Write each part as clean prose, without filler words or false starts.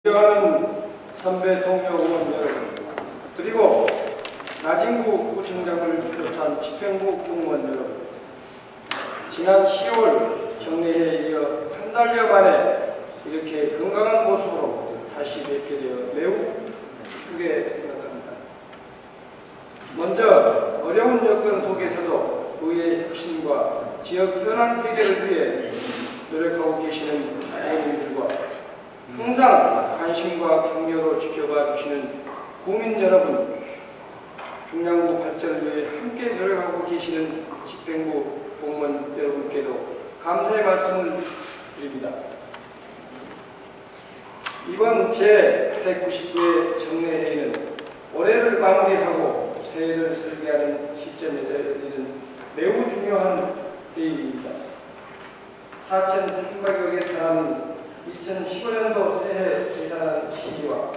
존경하는 선배 동료 의원 여러분, 그리고 나진구 구청장을 비롯한 집행부 공무원 여러분, 지난 10월 정례회에 이어 한 달여 만에 이렇게 건강한 모습으로 다시 뵙게 되어 매우 기쁘게 생각합니다. 먼저 어려운 여건 속에서도 의회의 혁신과 지역 현안 해결을 위해 노력하고 계시는 의원님들과 항상 관심과 격려로 지켜봐 주시는 국민 여러분, 중량구 발전을 위해 함께 노력하고 계시는 집행부 공무원 여러분께도 감사의 말씀을 드립니다. 이번 제199회 정례회의는 올해를 마무리하고 새해를 설계하는 시점에서 열리는 매우 중요한 회의입니다. 4,300여 개 달하는 2015년도 새해 대단한 시기와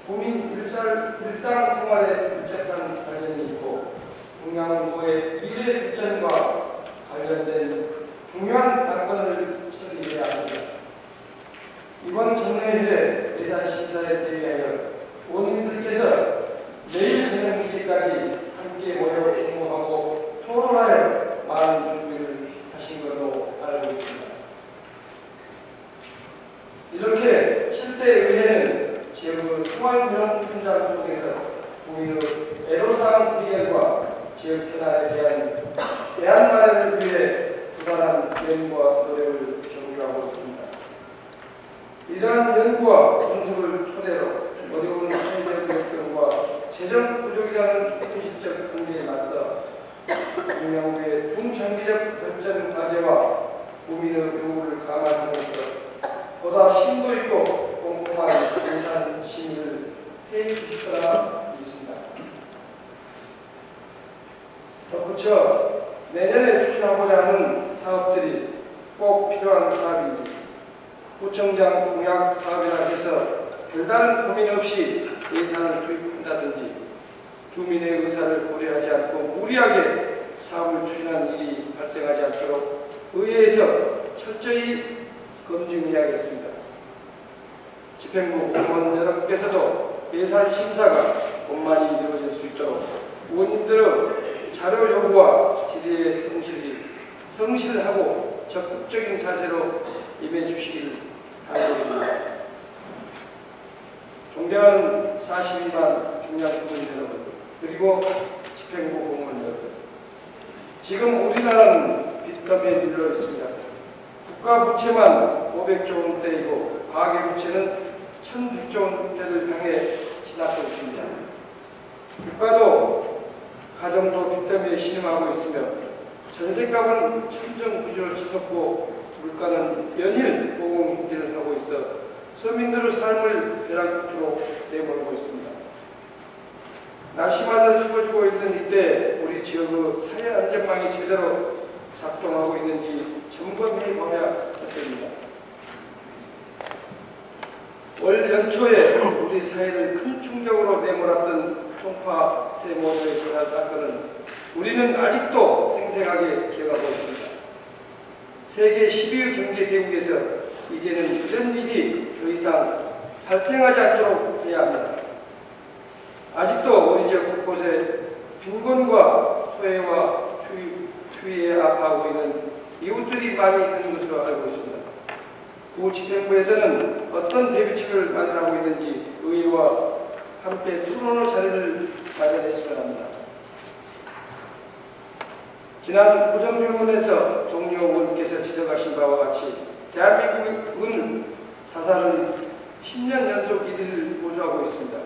국민 일상생활에 밀접한 관련이 있고 중앙부의 미래 발전과 관련된 중요한 안건을 처리해야 합니다. 이번 정례회 예산 심사에 대비하여 의원님들께서 내일 저녁 시기까지 함께 모여 공모하고 토론하여 많은 준비를 하신 것으로 알고 있습니다. 이렇게 7대 의회는 지역의 생활 변화 현장 속에서 국민의 애로사항 해결과 지역 현안에 대한 대안 마련을 위해 부단한 연구와 노력을 경유하고 있습니다. 이러한 연구와 분석을 토대로 어려운 사회적 여건과 재정 부족이라는 현실적 한계에 맞서 중량구의 중장기적 발전 과제와 국민의 요구를 감안하면서 보다 심도 있고 꼼꼼한 예산 심의를 해 주실 거라 믿습니다. 덧붙여 내년에 추진하고자 하는 사업들이 꼭 필요한 사업인지 구청장 공약 사업이라 해서 별다른 고민 없이 예산을 투입한다든지 주민의 의사를 고려하지 않고 무리하게 사업을 추진하는 일이 발생하지 않도록 의회에서 철저히 검증해야겠습니다. 집행부 공무원 여러분께서도 예산 심사가 원만히 이루어질 수 있도록 의원님들의 자료 요구와 질의에 성실하고 적극적인 자세로 임해 주시길 바랍니다. 존경하는 42만 중량국민 여러분, 그리고 집행부 공무원 여러분, 지금 우리나라는 빚더미에 밀려 있습니다. 국가 부채만 500조 원대이고 가계 부채는 1,100조 원대를 향해 지나고 있습니다. 국가도 가정도 빚더미에 신음하고 있으며 전세값은 천정부지로 치솟고 물가는 연일 고공행진을 하고 있어 서민들의 삶을 벼락으로 내몰고 있습니다. 날씨마저 추워지고 있는 이때 우리 지역의 사회 안전망이 제대로 작동하고 있는지 점검해 봐야 할 때입니다. 올 연초에 우리 사회를 큰 충격으로 내몰았던 송파 세모녀의 자살 사건은 우리는 아직도 생생하게 기억하고 있습니다. 세계 10위 경제 대국에서 이제는 이런 일이 더 이상 발생하지 않도록 해야 합니다. 아직도 우리 지역 곳곳에 빈곤과 소외와 추위에 아파하고 있는 이웃들이 많이 있는 것으로 알고 있습니다. 구 집행부에서는 어떤 대비책을 마련하고 있는지 의회와 함께 토론의 자리를 마련했으면 합니다. 지난 구정질문에서 동료 의원께서 지적하신 바와 같이 대한민국은 자살은 10년 연속 1위를 보조하고 있습니다.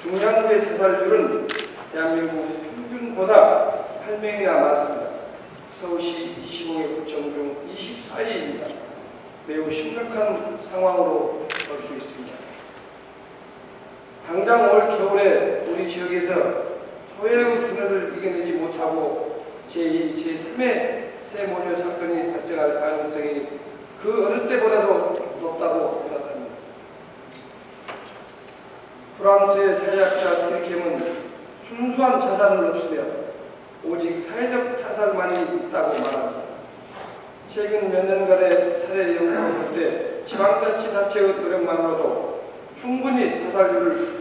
중량구의 자살률은 대한민국 평균보다 8명이나 많습니다. 서울시 25개 구청 중 24위입니다. 매우 심각한 상황으로 볼 수 있습니다. 당장 올 겨울에 우리 지역에서 소외의 분열을 이겨내지 못하고 제2, 제3의 세모녀 사건이 발생할 가능성이 그 어느 때보다도 높다고 생각합니다. 프랑스의 사회학자 트리켐은 순수한 자살은 없으며 오직 사회적 타살만이 있다고 말합니다. 최근 몇 년간의 사례 연구를 볼 때 지방자치단체의 노력만으로도 도살률을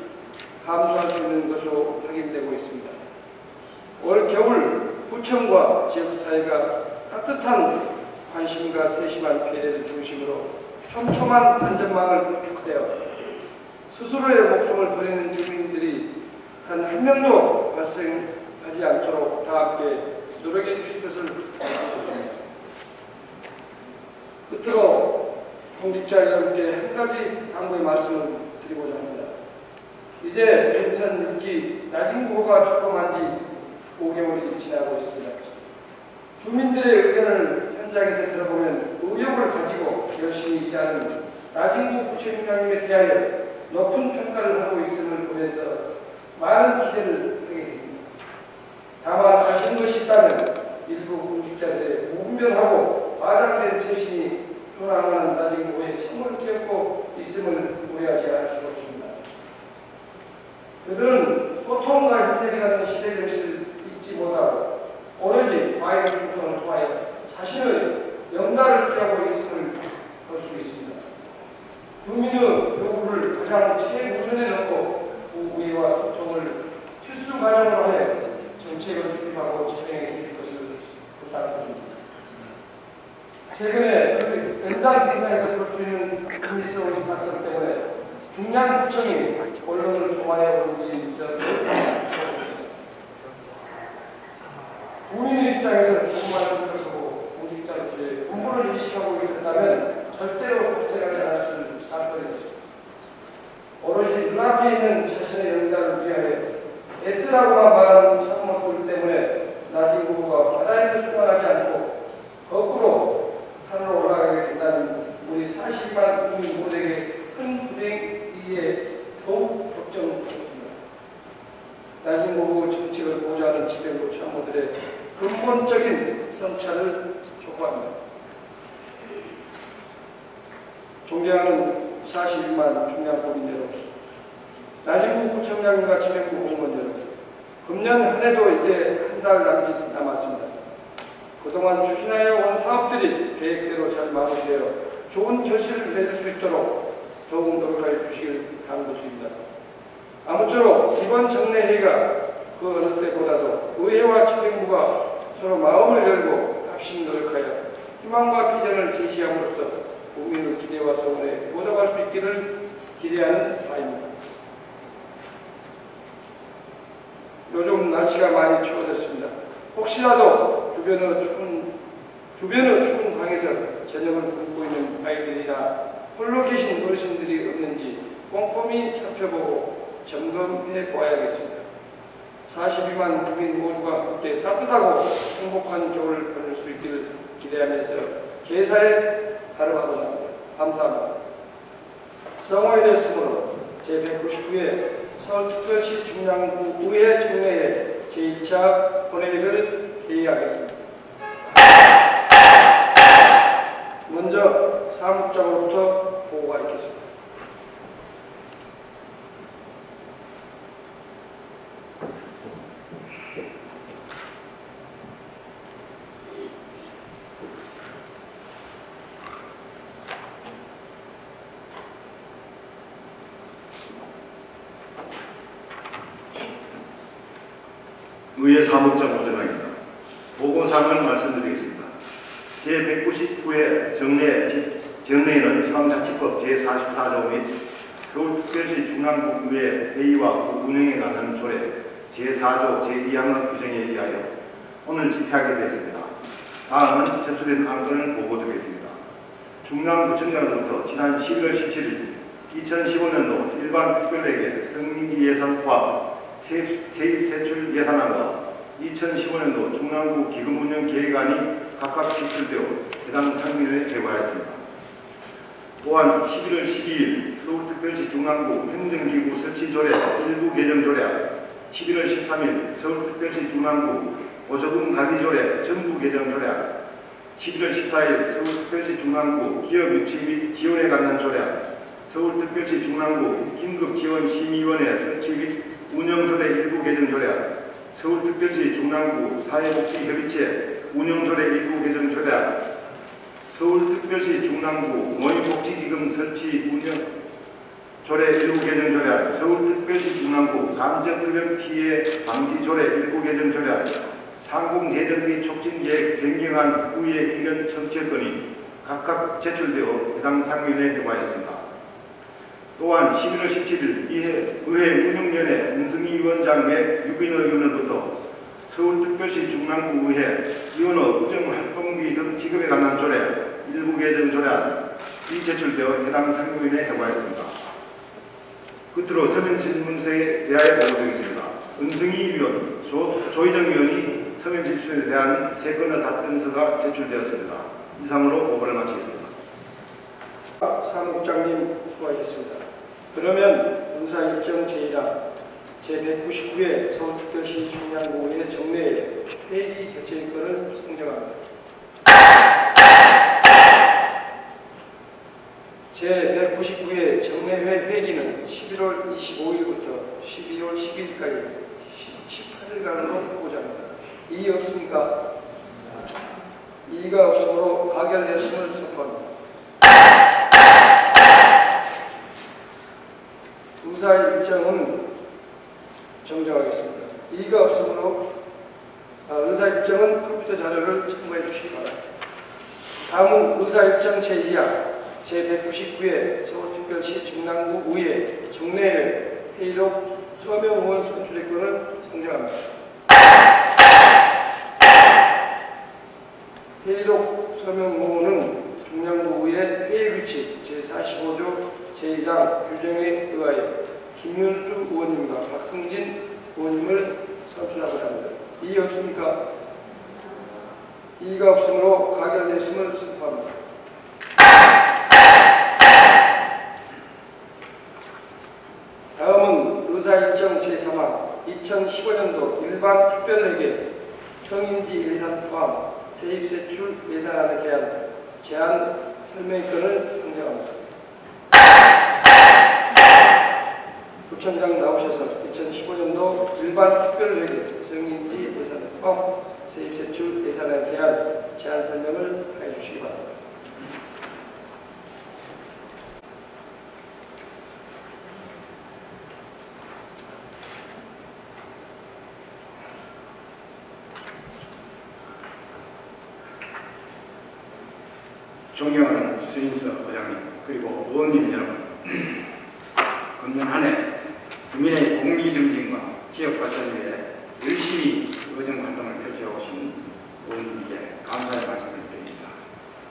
감소할 수 있는 것으로 확인되고 있습니다. 올 겨울 구청과 지역사회가 따뜻한 관심과 세심한 배려를 중심으로 촘촘한 안전망을 구축하여 스스로의 목숨을 버리는 주민들이 단 한 명도 발생하지 않도록 다 함께 노력해 주실 것을 부탁드립니다. 끝으로 공직자 여러분께 한 가지 당부의 말씀을 드리고자 합니다. 이제 인천 6기 나진구호가 출범한 지 5개월이 지나고 있습니다. 주민들의 의견을 현장에서 들어보면 의욕을 가지고 열심히 일하는 나진구 부처님에 대하여 높은 평가를 하고 있음을 보면서 많은 기대를 하게 됩니다. 다만 아쉬운 것이 있다면 일부 공직자들의 무분별하고 과장된 처신이 현황하는 나진구호에 참을 끼얹고 있음을 우려하지 않을 수 없습니다. 그들은 소통과 협력이라는 시대 정신을 잊지 못하고 오로지 과잉 충성을 통하여 자신의 영달을 피하고 있음을 볼 수 있습니다. 국민의 요구를 가장 최우선에 놓고 우의와 소통을 필수 과정으로 하여 정책을 수립하고 진행해 주실 것을 부탁드립니다. 최근에 현장 생산에서 볼 수 있는 국민성의 사건 때문에 중량구청이 언론을 통하여 온 일이 있었습니다. 국민의 입장에서 조금만 생각하고 공직자로서의 분부를 인식하고 있었다면 절대로 발생하지 않았을 사건이었습니다. 오로지 눈앞에 있는 자신의 영달을 위하여 애쓰라고만 말하는 참모들 때문에 나진구호가 바다에서 출발하지 않고 거꾸로 산으로 올라가게 된다는 우리 40만 국민 모두에게 큰 불행이기에 더욱 걱정스럽습니다. 나진구호 정책을 보좌하는 지배부 참모들의 근본적인 성찰을 촉구합니다. 존경하는 41만 중량국민 여러분, 나진구 구청장님과 지배부 공무원 여러분, 금년 한 해도 이제 한 달 남짓 남았습니다. 그동안 추진하여 온 사업들이 계획대로 잘 마무리되어 좋은 결실을 맺을 수 있도록 더욱 노력하여 주시길 당부드립니다. 아무쪼록 이번 정례회의가 그 어느 때보다도 의회와 집행부가 서로 마음을 열고 합심 노력하여 희망과 비전을 제시함으로써 국민의 기대와 소원에 보답할 수 있기를 기대하는 바입니다. 요즘 날씨가 많이 추워졌습니다. 혹시라도 주변의 추운 방에서 저녁을 굶고 있는 아이들이나 홀로 계신 어르신들이 없는지 꼼꼼히 살펴보고 점검해 보아야겠습니다. 42만 국민 모두가 함께 따뜻하고 행복한 겨울을 보낼 수 있기를 기대하면서 개사에 다름하고자 합니다. 감사합니다. 성호에 됐으므로 제199회 서울특별시 중량구 의회 정례회 제2차 본회의를 개의하겠습니다. 먼저 사무국장으로부터 보고가 있겠습니다. 의회 사무국장 오전학입니다. 보고사항을 말씀드리겠습니다. 제199회 정례회는 지방자치법 제44조 및 서울특별시 중랑구의회 회의와 운영에 관한 조례 제4조 제2항의 규정에 의하여 오늘 집회하게 되었습니다. 다음은 접수된 안건을 보고드리겠습니다. 중랑구청장으로부터 지난 11월 17일 2015년도 일반 특별회계 성민기 예산 포함 세입 세출 예산안과 2015년도 중랑구 기금운영 계획안이 각각 제출되어 해당 상임위에 제보하였습니다. 또한 11월 12일 서울특별시 중랑구 행정기구 설치조례 일부 개정조례안, 11월 13일 서울특별시 중랑구 보조금 관리조례 전부 개정조례안, 11월 14일 서울특별시 중랑구 기업 유치 및 지원에 관한 조례안, 서울특별시 중랑구 긴급지원심의위원회 설치 및 운영조례 일부 개정조례안, 서울특별시 중랑구 사회복지협의체 운영조례 일부 개정조례안, 서울특별시 중랑구 노인복지기금 설치 운영 조례 일부 개정 조례안, 서울특별시 중랑구 간접흡연 피해 방지 조례 일부 개정 조례안, 상공재정 및 촉진계획 변경안 후의 의견 청취 건이 각각 제출되어 해당 상임위에 회부하였습니다. 또한 11월 17일 의회 운영위원회 은승희 위원장 및 유빈호 의원으로부터 서울특별시 중랑구의회 위원회 의정활동비 등 지급에 관한 조례 일부 개정 조례안이 제출되어 해당 상임위에 회부하였습니다. 끝으로 서면 질문서에 대하여 보고드리겠습니다. 은승희 위원, 조희정 위원이 서면 질문에 대한 세 건의 답변서가 제출되었습니다. 이상으로 보고를 마치겠습니다. 사무국장님 수고하셨습니다. 그러면 의사일정 제1장 제199회 서울특별시 중랑구의 정례에 회의 개최권을 선정합니다. 제199회 정례회 회기는 11월 25일부터 12월 12일까지 18일간으로 하고자 합니다. 이의 없습니까? 이의가 없으므로 가결됐음을 선포합니다. 의사 일정은 정정하겠습니다. 이의가 없으므로 의사 일정은 컴퓨터 자료를 참고해 주시기 바랍니다. 다음은 의사 일정 제2화 제199회 서울특별시 중랑구 의회 정례회 회의록 서명 의원 선출의권을 선정합니다. 회의록 서명 의원은 중랑구의회 회의규칙 제45조 제2장 규정에 의하여 김윤수 의원님과 박승진 의원님을 선출하고자 합니다. 이의 없습니까? 이의가 없으므로 가결됐음을 선포합니다. 다음은 의사일정 제3화 2015년도 일반 특별회계 성인지 예산 포함 세입세출 예산안에 대한 제안 설명권을 선정합니다. 부총장 나오셔서 2015년도 일반 특별회계 성인지 예산 포함 세입세출 예산에 대한 제안 설명을 해주시기 바랍니다. 존경하는 수인서 부장님 그리고 의원님 여러분, 금년 한 해 국민의 공리정진과 지역발전을 위해 열심히 의정활동을 펼쳐오신 의원님께 감사의 말씀을 드립니다.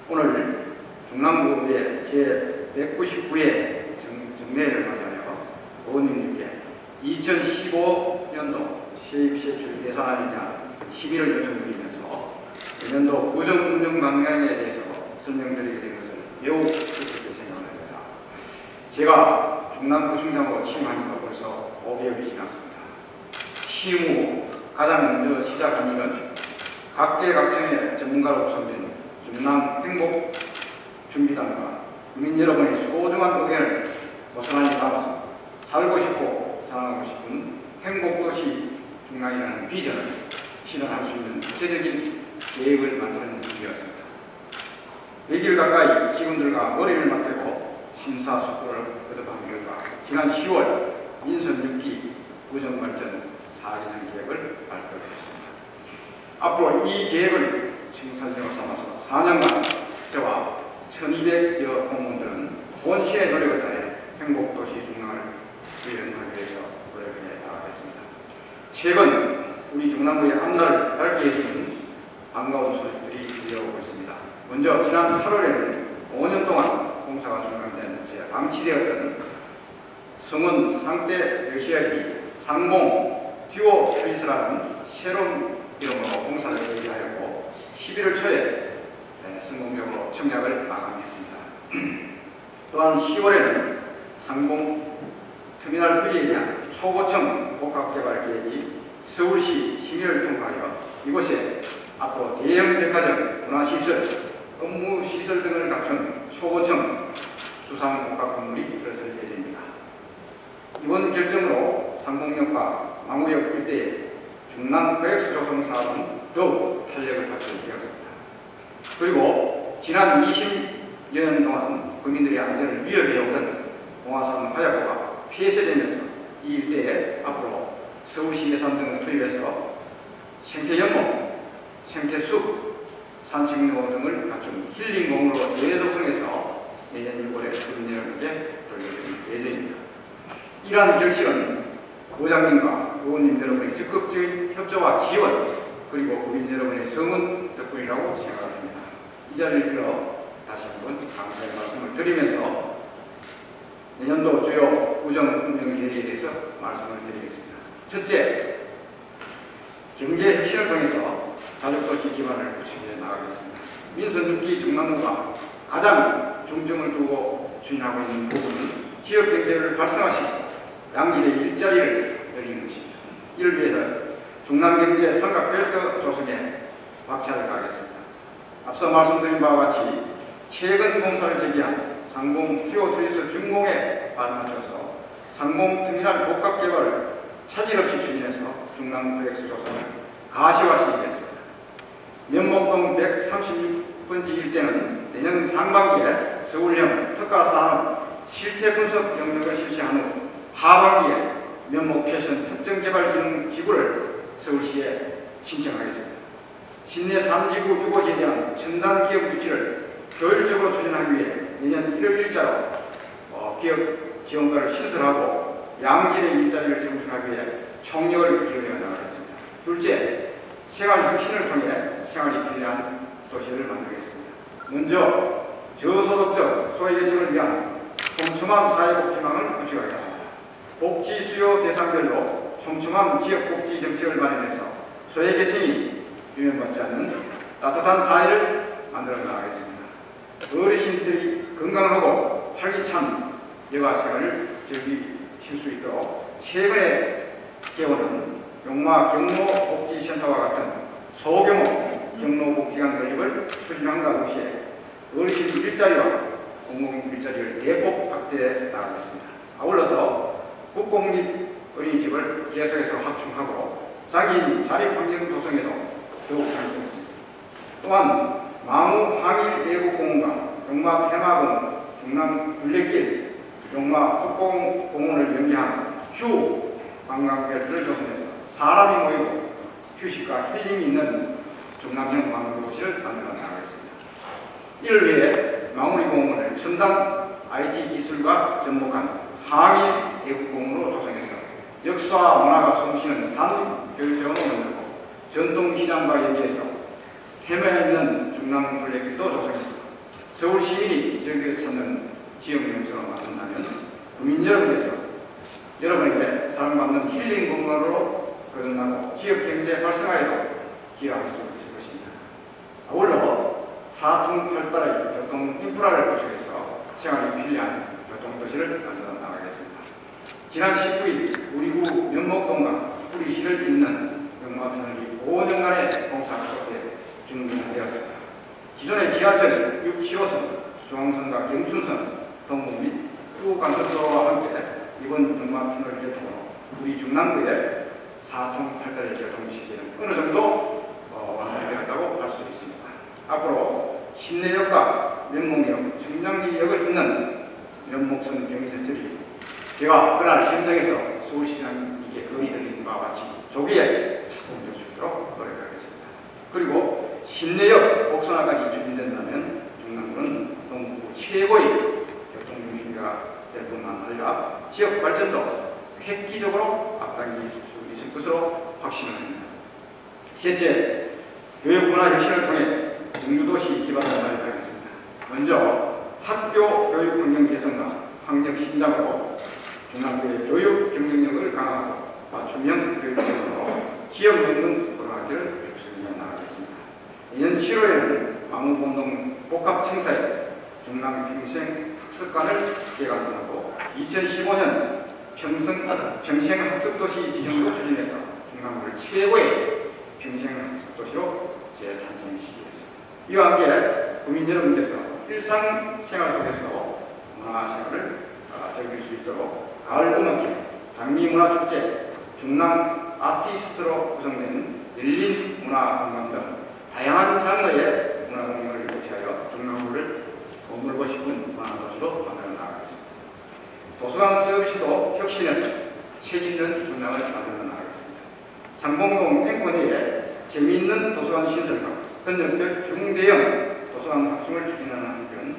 오늘 중랑구의 제199회 정례를 맞이하여 의원님께 2015년도 세입세출 예산안에 대한 시비를 요청드리면서 내년도 구정운영 방향에 대해서 설명드리게 된 것을 매우 기쁘게 생각합니다. 제가 중랑구 중장으로 취임하니까 벌써 5개월이 지났습니다. 취임 후 가장 먼저 시작한 일은 각계각층의 전문가로 구성된 중랑 행복 준비단과 국민 여러분의 소중한 의견을 고스란히 담아서 살고 싶고 자랑하고 싶은 행복도시 중랑이라는 비전을 실현할 수 있는 구체적인 계획을 만드는 일이었습니다. 100일 가까이 직원들과 머리를 맞대고 심사숙고를 거듭한 결과 지난 10월 인선 6기 구정발전 4개년 계획을 발표했습니다. 앞으로 이 계획을 청사진으로 삼아서 4년간 저와 1200여 공무원들은 본시의 노력을 다해 행복도시 중랑을 구현하기 위해서 노력해 나가겠습니다. 최근 우리 중랑구의 앞날을 밝게 해주는 반가운 소식들이 들려오고 있습니다. 먼저 지난 8월에는 5년 동안 공사가 중단된 채 방치되었던 성원 상대 러시아기 상봉 듀오 트리스라는 새로운 이름으로 공사를 개시하였고 11월 초에 성공적으로 청약을 마감했습니다. 또한 10월에는 상봉 터미널 부지에 대한 초고층 복합개발 계획이 서울시 심의를 통과하여 이곳에 앞으로 대형 백화점, 문화시설, 업무시설 등을 갖춘 초고층 수상복합 건물이 들어설 예정입니다. 이번 결정으로 상봉역과 망우역 일대의 중랑 거액수 조성 사업은 더욱 탄력을 받게 되었습니다. 그리고 지난 20년 동안 국민들의 안전을 위협해오던 동화산 화약고가 폐쇄되면서 이 일대에 앞으로 서울시 예산 등을 투입해서 생태연목, 생태숲, 산책로 등을 갖춘 힐링공으로 재조성해서 내년 6월에 국민여러분께 돌려드릴 예정입니다. 이러한 결실은 부장님과 의원님 여러분의 적극적인 협조와 지원 그리고 국민 여러분의 성원 덕분이라고 생각합니다. 이 자리를 빌어 다시 한번 감사의 말씀을 드리면서 내년도 주요 우정운영계획에 대해서 말씀을 드리겠습니다. 첫째, 경제 혁신을 통해서 자족도시 기반을 구축해 나가겠습니다. 민선특기 중랑구가 가장 중점을 두고 추진하고 있는 부분은 지역 경제를 활성화시키고 양질의 일자리를 늘리는 것입니다. 이를 위해서 중랑경제 삼각벨트 조성에 박차를 가하겠습니다. 앞서 말씀드린 바와 같이 최근 공사를 제기한 상공 퓨어트리스 준공에 발맞춰서 상공터미널 복합개발을 차질 없이 추진해서 중랑 프로젝트 조성을 가시화시키겠습니다. 면목동 136번지 일대는 내년 상반기에 서울형 특화산업 실태분석 영역을 실시한 후 하반기에 면목 패션 특정개발지구를 서울시에 신청하겠습니다. 시내 3지구 유보지에 대한 첨단 기업 유치를 효율적으로 추진하기 위해 내년 1월 1일자로 기업 지원과를 신설하고 양질의 일자리를 창출하기 위해 총력을 기울여 나가겠습니다. 둘째, 생활 혁신을 통해 생활이 필요한 도시를 만들겠습니다. 먼저 저소득적 소외계층을 위한 촘촘한 사회복지망을 구축하겠습니다. 복지 수요 대상별로 촘촘한 지역복지 정책을 마련해서 소외계층이 유명받지 않는 따뜻한 사회를 만들어 나가겠습니다. 어르신들이 건강하고 활기찬 여가 생활을 즐기실 수 있도록 최근에 개원한 용마 경로복지센터와 같은 소규모 경로복지관 건립을 추진함과 동시에 어르신 일자리와 공공 일자리를 대폭 확대해 나가겠습니다. 아울러서 국공 및 어린이집을 계속해서 확충하고 자기인 자립환경 조성에도 더욱 활성화했습니다. 또한 망우 항일 외국공원과 용마 테마공원, 중남 둘레길, 용마 국공공원을 연계한 휴 관광별을 조성해서 사람이 모이고 휴식과 힐링이 있는 중남형 관광도시를 만들어 나가겠습니다. 이를 위해 망우리공원을 첨단 IT 기술과 접목한 항일 외국공원으로 조성해서 역사와 문화가 숨쉬는 산교육장으로 만들고 전통시장과 연계해서 테마 있는 중남 둘레길도 조성해서 서울 시민이 즐겨 찾는 지역 명소로 만든다면 국민 여러분에게 사랑받는 힐링 공간으로 거듭나고 지역 경제 활성화에도 기여할 수 있을 것입니다. 아울러 사통팔달의 교통 인프라를 구축해서 생활이 필요한 교통도시를 만들어 나가겠습니다. 지난 19일 우리구 면목동과 우리시를 잇는 용마터널이 5년간의 공사가 준공되었습니다. 기존의 지하철 6, 7호선, 중앙선과 경춘선, 동부 및 후간선도로와 함께 이번 용마터널 개통으로 우리 중남부의 사통팔달의 교통시기는 어느 정도 완성되었다고 할 수 있습니다. 앞으로 신내역과 면목역, 청량리역을 잇는 면목선 경인철이 제가 그날 현장에서 서울시장이 이게 건의드린 바와 같이 조기에 착공될 수 있도록 노력하겠습니다. 그리고 신내역 복선화까지 추진된다면 중남부는 동부 최고의 교통중심지가 될 뿐만 아니라 지역 발전도 획기적으로 앞당길 수 있을 것으로 확신합니다. 셋째, 교육문화 혁신을 통해 중주도시 기반을 마련하겠습니다. 먼저 학교 교육 환경 개선과 학력 신장으로 중남부의 교육 경쟁력을 강화하고 맞춤형 교육제도로 지역 연금 고등학교를 육성해 나가겠습니다. 내년 7월에는 망우본동 복합청사에 중남평생학습관을 개관하고 2015년 평생학습도시 지정도 추진해서 중남부를 최고의 평생학습도시로 재탄생시키겠습니다. 이와 함께 국민 여러분께서 일상생활 속에서도 문화생활을 즐길 수 있도록 가을 음악회, 장미문화축제, 중남 아티스트로 구성된 열린 문화관광 등 다양한 장르의 문화공연을 개최하여 중남부를 머물고 싶은 문화도시로 만들어 나가겠습니다. 도서관 서비스도 혁신해서 책임있는 중량을 만들어 나가겠습니다. 상봉동 땡코네에 재미있는 도서관 신설과 건전별 중대형 도서관 확충을 추진하는 한편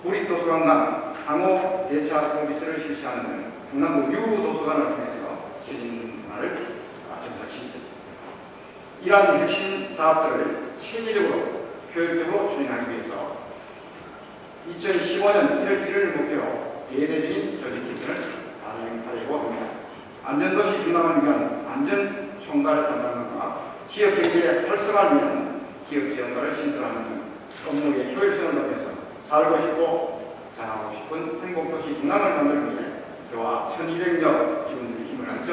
구립도서관과 상호 대차 서비스를 실시하는 등 경남도 유부 도서관을 통해서 책임 문화를 정착시키겠습니다. 이러한 핵심 사업들을 체계적으로 효율적으로 추진하기 위해서 2015년 1월 1일을 목표로 대대적인 조직 개편을 단행하려고 합니다. 안전도시 중앙을 위한 안전총괄 담당과 지역경제 활성화를 위한 기업지원과를 신설하는 등 업무의 효율성을 높여서 살고 싶고 자라고 싶은 행복도시 중앙을 만들기 위해 저와 1200여 기분들이 힘을 합쳐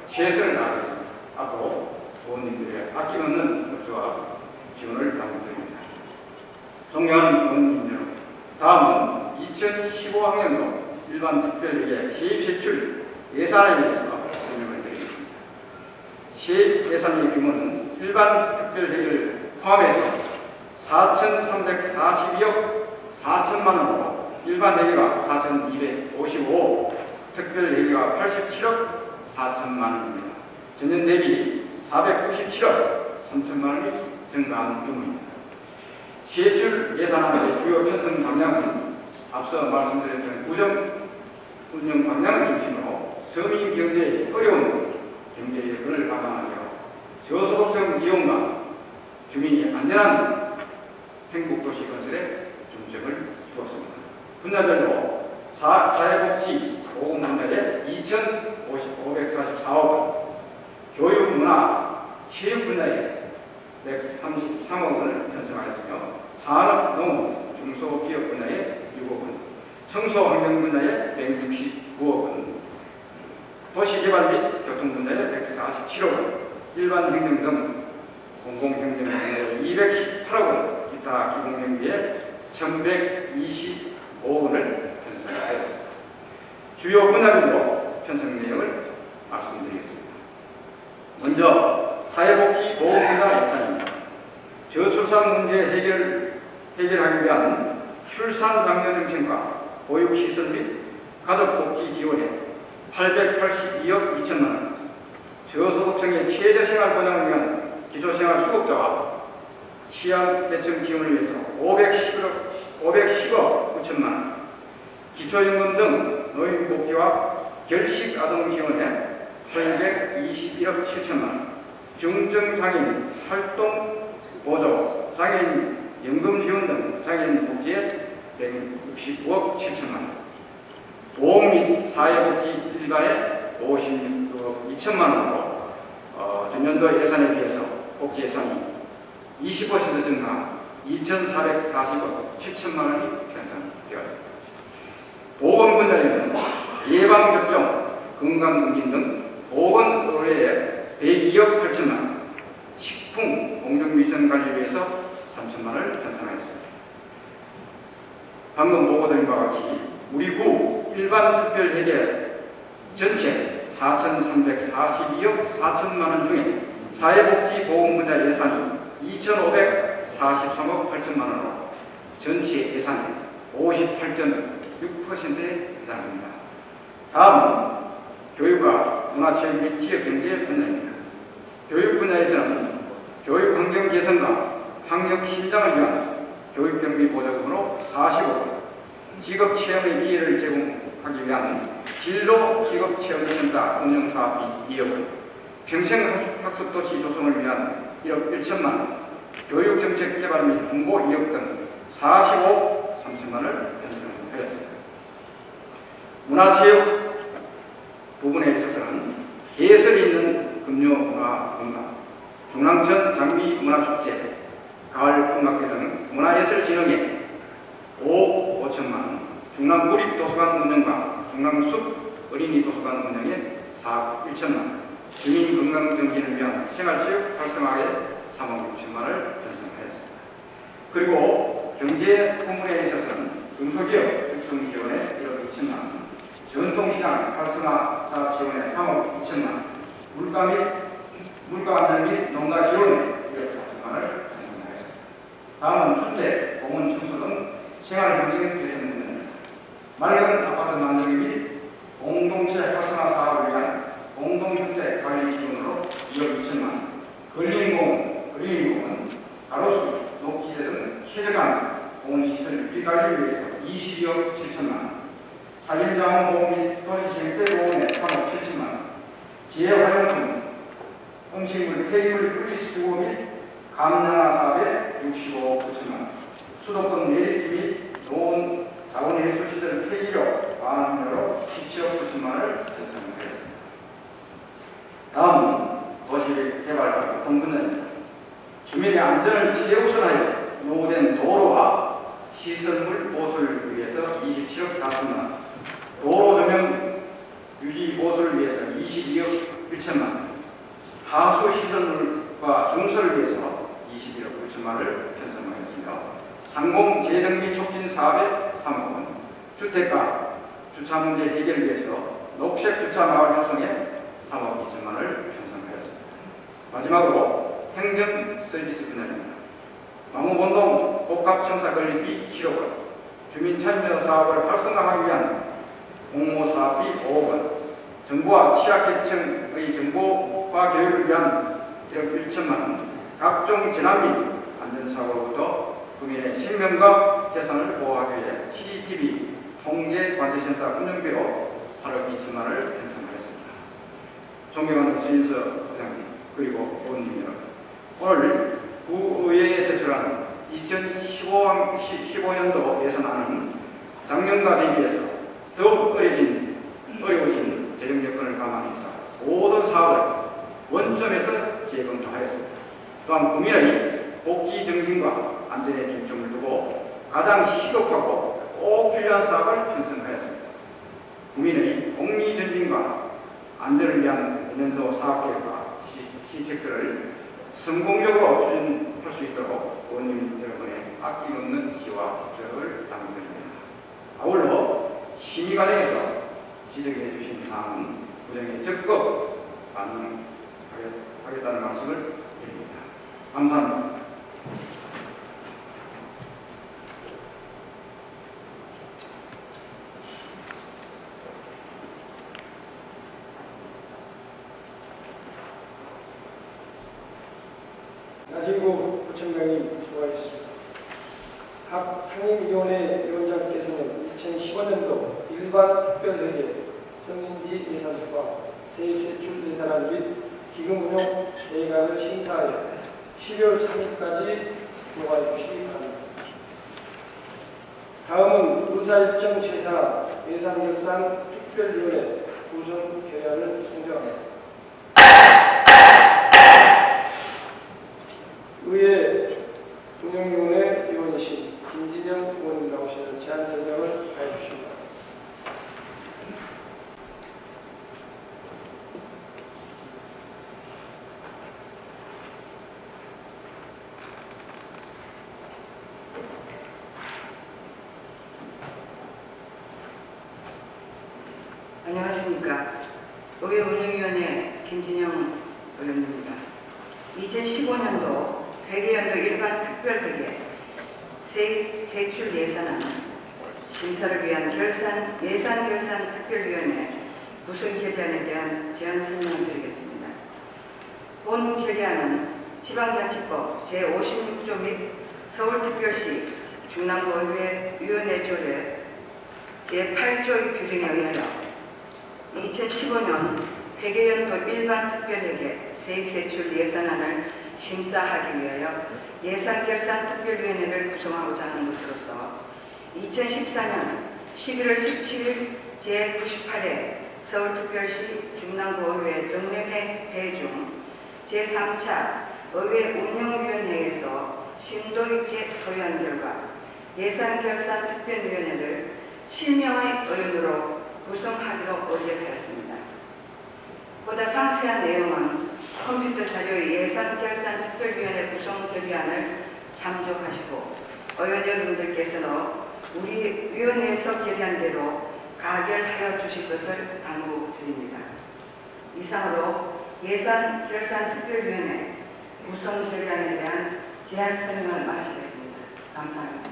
최선을 다하겠습니다. 앞으로 부모님들의 아낌없는 협조와 지원을 당부드립니다. 존경하는 부모님 여러분, 다음은 2015학년도 일반 특별회계 세입세출 예산에 대해서 설명을 드리겠습니다. 세입 예산의 규모는 일반 특별회계를 포함해서 4,342억 4천만 원으로 일반 회계가 4,255억, 특별회계가 87억 4천만 원입니다. 전년 대비 497억 3천만 원이 증가한 규모입니다. 세출 예산안의 주요 편성 방향은 앞서 말씀드렸던 구정 운영 방향을 중심으로 서민 경제의 어려운 경제 여건을 감안하며 저소득층 지원과 주민이 안전한 행복도시 건설에 중점을 두었습니다. 분야별로 사회복지 보건 분야에 2,544억 원, 교육, 문화, 체육 분야에 133억 원을 편성하였으며 산업, 농업, 중소기업 분야에 6억 원, 청소환경 분야에 169억 원, 도시개발 및 교통 분야에 147억 원, 일반 행정 등 공공행정 분야에 218억 원, 기타 기본경비에 1,125억 원을 편성하였습니다. 주요 분야별로 편성 내용을 말씀드리겠습니다. 먼저 사회복지보험 분야 예산입니다. 저출산 문제 해결하기 위한 출산 장려 정책과 보육시설 및 가족복지 지원에 882억 2천만 원, 저소득층의 최저생활 보장을 위한 기초생활 수급자와 취약계층 지원을 위해서 510억 9천만 원, 기초연금 등 노인복지와 결식아동 지원에 821억 7천만 원, 중증장애인 활동보조, 장애인 연금 지원 등 장애인 복지에 165억 7천만 원, 보험 및 사회복지 일반에 56억 2천만 원으로 전년도 예산에 비해서 복지 예산이 20% 증가 2,440억 7천만 원이 편성되었습니다. 보건 분야에는 예방접종, 건강검진 등 보건 의료에 102억 8천만 원, 식품 공정위생 관리를 위해서 3천만 원을 편성하였습니다. 방금 보고드린 바와 같이 우리 구 일반 특별회계 전체 4,342억 4천만 원 중에 사회복지보험 분야 예산이 2,543억 8천만 원으로 전체 예산의 58.6%에 해당합니다. 다음은 교육과 문화체육 및 지역경제 분야입니다. 교육 분야에서는 교육환경 개선과 학력 신장을 위한 교육경비 보조금으로 40억 원, 직업체험의 기회를 제공하기 위한 진로 직업체험센터 운영사업비 2억 원, 평생학습도시 조성을 위한 1억 1천만 원, 교육정책 개발 및 홍보 2억 등 45억 3천만 원을 편성하였습니다. 문화체육 부분에 있어서는 개설이 있는 금요문화공간, 중랑천 장미문화축제, 가을음악회 등 문화예술진흥회 5억 5천만 원, 중랑구립도서관 운영과 중랑숲 어린이도서관 운영에 4억 1천만 원, 주민건강정진을 위한 생활체육 활성화에 3억 6천만 원을 편성하였습니다. 그리고 경제 부문에 있어서는 중소기업 육성 지원에 1억 2천만 원, 전통시장 활성화 사업 지원에 3억 2천만 원, 물가 안전 및 농가 지원에 1억 4천만 원을 편성하였습니다. 다음은 주택, 공원 청소 등 생활환경 개선 분야입니다. 맑은 아파트 만들기 및 공동체 활성화 사업을 위한 공동주택 관리 기금으로 2억 2천만, 근린공은 가로수, 녹지대 등 쾌적한 공시설 유지관리를 위해서 22억 7천만, 산림자원보험 및 도시생태보험에 3억 7천만, 지혜활용품, 음식물 폐기물 분리수거 및 감량화 사업에 65억 9천만, 수도권 매립지 및 노원 자원해수시설 폐기료 완료로 17억 9천만을 편성하였습니다. 다음은 도시개발과 교통분야입니다. 주민의 안전을 최우선하여 요구된 도로와 시설물 보수를 위해서 27억 4천만, 도로 조명 유지 보수를 위해서 22억 1천만, 하수 시설물과 중소를 위해서 21억 9천만을 편성하였습니다. 상공 재정비 촉진 사업에 3억 원, 주택가 주차 문제 해결을 위해서 녹색 주차 마을 조성에 3억 2천만을 편성하였습니다. 마지막으로 행정 서비스 분야입니다. 망우본동 복합청사 건립비 7억 원, 주민 참여 사업을 활성화하기 위한 공모 사업비 5억 원, 정부와 취약계층의 정보화 교육을 위한 1억 1천만 원, 각종 재난 및 안전사고로부터 국민의 실명과 재산을 보호하기 위해 CCTV 통제 관제센터 운영비로 8억 2천만 원을 편성하였습니다. 존경하는 스민서 부장님 그리고 의원님 여러분, 오늘 구의회에 제출한 2015년도 예산안은 작년과 대비해서 더욱 어려워진 재정 여건을 감안해서 모든 사업을 원점에서 재검토하였습니다. 또한 국민의 복지 증진과 안전에 중점을 두고 가장 시급하고 꼭 필요한 사업을 편성하였습니다. 국민의 복리 증진과 안전을 위한 내년도 사업계획과 시책들을 성공적으로 추진할 수 있도록 의원님 여러분의 아낌없는 지혜와 협력을 당부드립니다. 아울러 심의 과정에서 지적해 주신 사항은 부정에 적극 반영하겠다는 말씀을 드립니다. 감사합니다. 나진구 부총장님 수고하셨습니다. 각 상임위원회 위원장께서는 2015년도 일반 특별회계 성인지 예산과 세입세출 예산안 및 기금운용 계획안을 심사하여 12월 3일까지 보고해 주시기 바랍니다. 다음은 의사일정 제사 예산결산 특별위원회 구성 결의안을 선정합니다. 의회 운영위원회 위원이신 김진영 의원님 나오셔서 제안 설명을 해 주십니다. 안녕하십니까. 의회 운영위원회 김진영 의원입니다. 2015년도 회계연도 일반 특별회계 세출 예산안 심사를 위한 예산결산 특별위원회 구성 결의안에 대한 제안 설명을 드리겠습니다. 본 결의안은 지방자치법 제56조 및 서울특별시 중남구의회 위원회 조례 제8조의 규정에 의하여 2015년 회계연도 일반 특별회계 세입세출 예산안을 심사하기 위하여 예산결산특별위원회를 구성하고자 하는 것으로서 2014년 11월 17일 제98회 서울특별시 중남구의회 정례회 중 제3차 의회 운영위원회에서 심도의회 토의한 결과 예산결산특별위원회를 7명의 의원으로 구성하기로 의결하였습니다. 보다 상세한 내용은 컴퓨터 자료의 예산결산특별위원회 구성 결의안을 참조하시고 의원 여러분들께서는 우리 위원회에서 결의한 대로 가결하여 주실 것을 당부드립니다. 이상으로 예산결산특별위원회 구성 결의안에 대한 제안 설명을 마치겠습니다. 감사합니다.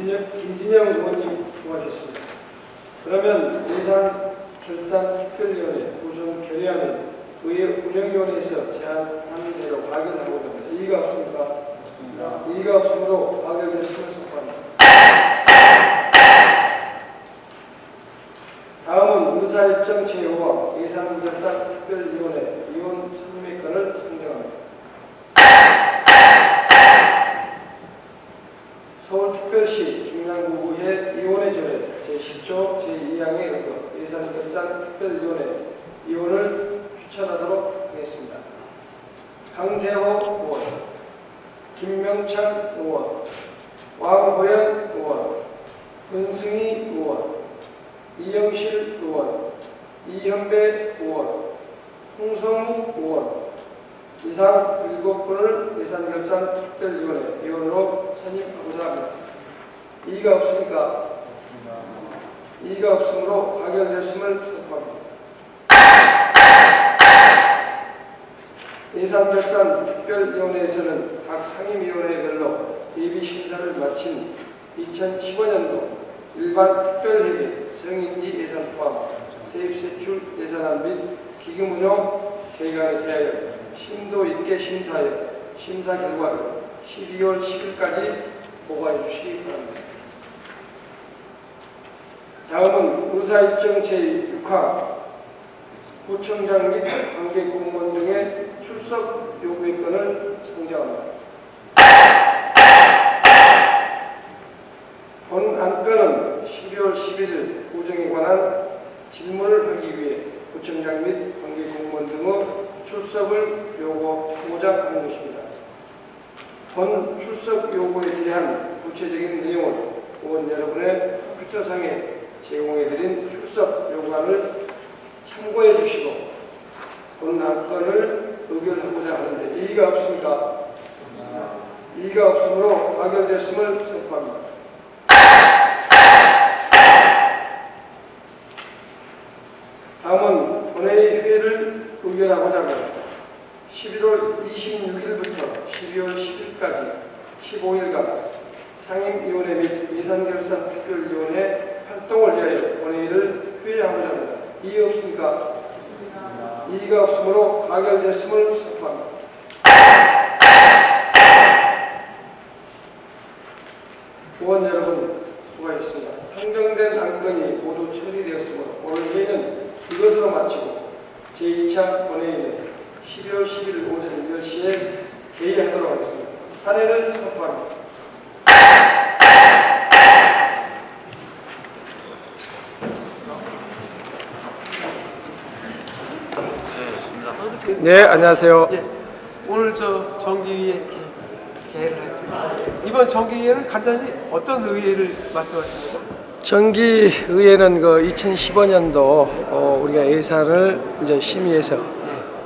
김진영 의원님 수고하셨습니다. 그러면 예산 결산 특별위원회 구성 결의안은 의회 운영위원회에서 제안한 대로 발견하고 됩니다. 이의가 없습니까? 이의가 없으므로 발견됐음을 선포합니다. 다음은 의사일정 제휴와 예산결산 특별위원회 위원 선임의 건을 선정합니다. 서울특별시 중랑구의회 위원회 조례 제10조 제2항에 의거 예산결산 특별위원회 위원을 추천하도록 하겠습니다. 강대호 의원, 김명찬 의원, 왕호연 의원, 문승희 의원, 이영실 의원, 이현배 의원, 홍성우 의원 이상 7분을 예산결산 특별위원회 위원으로 선임하고자 합니다. 이의가 없습니까? 이의가 없으므로 가결됐음을 선포합니다. 예산결산 특별위원회에서는 각 상임위원회별로 예비심사를 마친 2015년도 일반 특별회계 성인지 예산 포함 세입세출 예산안 및 기금운용 계획안에 대하여 심도 있게 심사하여 심사 결과를 12월 10일까지 보고해 주시기 바랍니다. 다음은 의사일정 제6항 구청장 및 관계공무원 등의 출석 요구의 건을 선정합니다. 본 안건은 12월 11일 구정에 관한 질문을 하기 위해 구청장 및 관계공무원 등의 출석을 요구하고자 하는 것입니다. 본 출석 요구에 대한 구체적인 내용은 의원 여러분의 컴퓨터상에 제공해드린 출석 요구안을 참고해 주시고 본 안건을 의결하고자 하는데 이의가 없습니까? 이의가 없으므로 가결됐음을 선포합니다. 다음은 본회의 회의를 의결하고자 합니다. 11월 26일부터 12월 10일까지 15일간 상임위원회 및 예산결산 특별위원회 활동을 위하여 본회의를 회의하고자 합니다. 이의 없습니까? 이의가 없으므로 가결됐음을 선포합니다. 의원 여러분 수고하셨습니다. 상정된 안건이 모두 처리되었으므로 오늘 회의는 이것으로 마치고 제2차 본회의는 12월 10일 오전 10시에 개의하도록 하겠습니다. 사례를 선포합니다. 네, 안녕하세요. 예, 오늘 저 정기회의 개회를 했습니다. 이번 정기회의는 간단히 어떤 의회를 말씀하십니까? 정기의회는 그 2015년도 우리가 예산을 이제 심의해서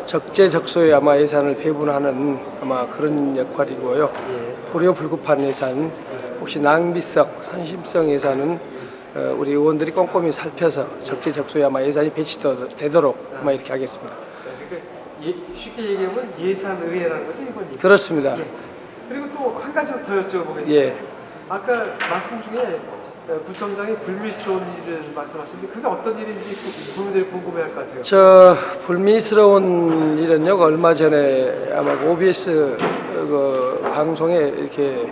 적재적소에 아마 예산을 배분하는 아마 그런 역할이고요. 불효불급한 예산, 혹시 낭비성, 선심성 예산은 우리 의원들이 꼼꼼히 살펴서 적재적소에 아마 예산이 배치되도록 아마 이렇게 하겠습니다. 그러니까 쉽게 얘기하면 예산의회라는 거죠, 이번이? 그렇습니다. 예. 그리고 또 한 가지만 더 여쭤보겠습니다. 예. 아까 말씀 중에 구청장이 불미스러운 일을 말씀하셨는데 그게 어떤 일인지 국민들이 궁금해할 것 같아요. 저 불미스러운 일은요, 얼마 전에 아마 OBS 그 방송에 이렇게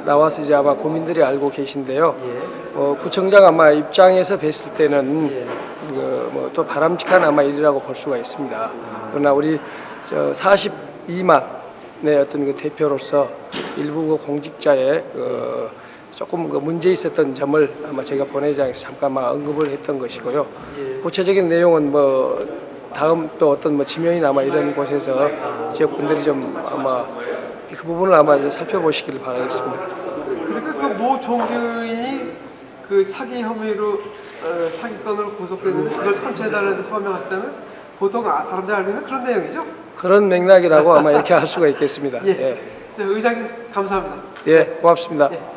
나와서 이제 아마 국민들이 알고 계신데요. 예. 구청장 아마 입장에서 뵀을 때는 예. 뭐 또 바람직한 아마 일이라고 볼 수가 있습니다. 그러나 우리 저 42만의 어떤 그 대표로서 일부 그 공직자의 조금 그 문제 있었던 점을 아마 제가 본회의장에서 잠깐만 언급을 했던 것이고요. 예. 구체적인 내용은 뭐 다음 또 어떤 뭐 지명이나 아마 이런 곳에서 지역분들이 좀 아마 그 부분을 아마 좀 살펴보시기를 바라겠습니다. 그러니까 그 모 종교인이 그 사기 혐의로 사기건으로 구속됐는데 그걸 선처해달라는데 서명하셨다면 보통 사람들이 알고 있는 그런 내용이죠? 그런 맥락이라고 아마 이렇게 할 수가 있겠습니다. 예. 의장님 감사합니다. 예, 고맙습니다. 예.